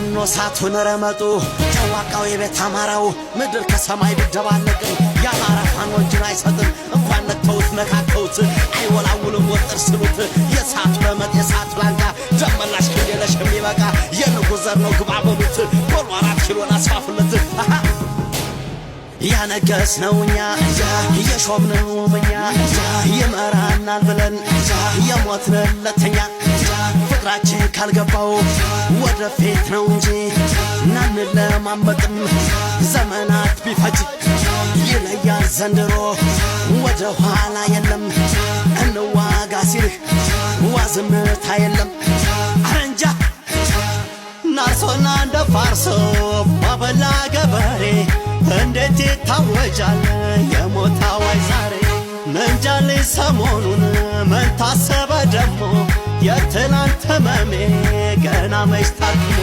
ፋኖ ሳቱን ረመጡ ጨዋቃው የቤት አማራው ምድር ከሰማይ ቢደባለቅ የአማራ ፋኖ እጅን አይሰጥም እንኳን ነክተውት ነካከውት አይወላውልም ወጥር ስሉት የሳት በመጥ የሳት ላንቃ ደመላሽ ከየለሽ የሚበቃ የንጉሥ ዘር ነው ግባ በሉት በሉ 4 ኪሎን አስፋፉለት ያነገስነው እኛ የሾምነው እኛ ይመራናል ብለን የሞትንለት እኛ ፍቅራችን ካልገባው ወደፊት ነው እንጂ እናንለማመጥም ዘመናት ቢፈጅ ይለያል ዘንድሮ ወደ ኋላ የለም እንዋጋ ሲልህ ዋዝምታ የለም አረንጃ ናርሶና እንደ ፋርሶ ባበላ ገበሬ እንዴት ይታወጃል የሞት አዋጅ ዛሬ መንጃሌ ሰሞኑን ምን ታሰበ ደሞ የትላንት ህመሜ ገና መች ታክሞ